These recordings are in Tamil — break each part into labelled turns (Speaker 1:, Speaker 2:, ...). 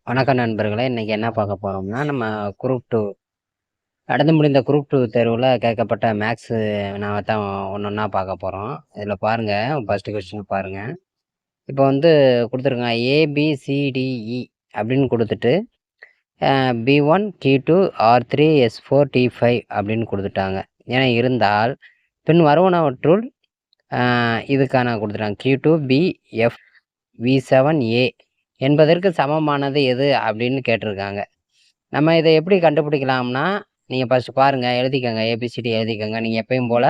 Speaker 1: வணக்கம் நண்பர்களே. இன்னைக்கு என்ன பார்க்க போறோம்னா, நம்ம குரூப் 2 நடந்து முடிந்த குரூப் 2 தேர்வுல கேட்கப்பட்ட மேத்ஸ் நான் தான் ஒண்ணொண்ணா பார்க்க போறோம். இதுல பாருங்க, ஃபர்ஸ்ட் கொஸ்டின் பாருங்க. இப்போ வந்து குடுத்துருக்காங்க ஏபிசிடிஇ அப்படின்னு குடுத்துட்டு, B1, Q2, R3, S4, T5 அப்படின்னு குடுத்துட்டாங்க. என இருந்தால், பின் வருவனவற்றுள் இதுக்கான குடுத்துட்டாங்க. Q2, B, F, V7, A என்பதற்கு சமமானது எது அப்படின்னு கேட்டிருக்காங்க. நம்ம இதை எப்படி கண்டுபிடிக்கலாம்னா, நீங்கள் ஃபர்ஸ்ட் பாருங்க, எழுதிக்கங்க. ஏபிசிடி எழுதிக்கங்க. நீங்கள் எப்பயும் போல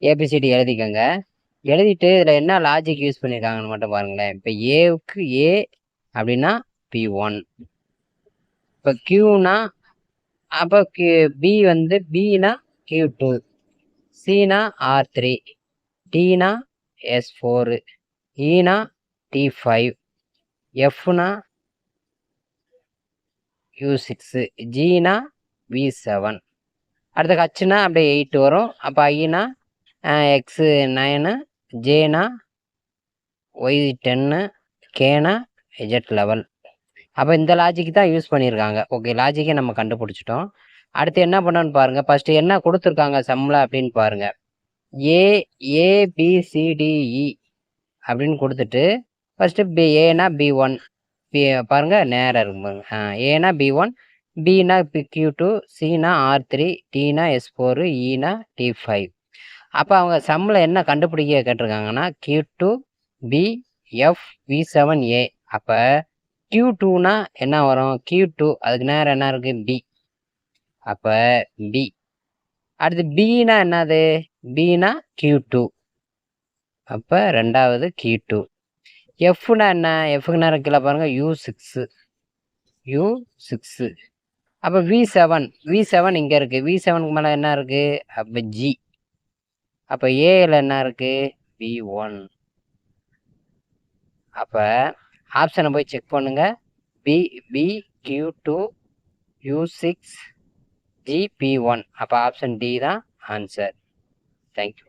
Speaker 1: ஏபிசிடி எழுதிக்கங்க. எழுதிட்டு இதில் என்ன லாஜிக் யூஸ் பண்ணியிருக்காங்கன்னு மட்டும் பாருங்களேன். இப்போ ஏவுக்கு ஏ அப்படின்னா P1, இப்போ Qனா அப்போ பி வந்து பினா Q2, சினா R3, டினா S4, ஈனா T5, எஃப்னா U6, ஜீனா V7. அடுத்த ஹச்னா அப்படியே 8 வரும். அப்போ ஐனா எக்ஸு 9, ஜேனா Y10, கேனா Z11. அப்போ இந்த லாஜிக் தான் யூஸ் பண்ணியிருக்காங்க. ஓகே, லாஜிக்கை நம்ம கண்டுபிடிச்சிட்டோம். அடுத்து என்ன பண்ணோன்னு பாருங்க. ஃபர்ஸ்ட் என்ன கொடுத்துருக்காங்க சம்மில் அப்படின்னு பாருங்க. ஏபிசிடிஇ அப்படின்னு கொடுத்துட்டு ஃபர்ஸ்ட் ஏனா B1 பாருங்க, நேரம் இருக்கும் பாருங்க. ஏனா B1, பினா Q2, சினா R3, டினா S4, ஈனா T5. அப்போ அவங்க சம்மில் என்ன கண்டுபிடிக்க கேட்டிருக்காங்கன்னா Q2, B, F, V7, A. அப்போ Q2னா என்ன வரும்? Q2 அதுக்கு நேரம் என்ன இருக்கு? B. அப்போ B. அடுத்து Bனா என்னது? Bனா Q2. அப்போ ரெண்டாவது Q2. Fனா என்ன? Fக்கு நேரம் கீழே பாருங்க, U6. அப்போ V7 இங்கே இருக்கு. V7க்கு மேலே என்ன இருக்கு? அப்போ G. அப்போ ஏல என்ன இருக்கு? B1. அப்போ ஆப்ஷனை போய் செக் பண்ணுங்க. B, Q2, U6, G, P1. அப்போ ஆப்ஷன் டி தான் ஆன்சர். தேங்க்யூ.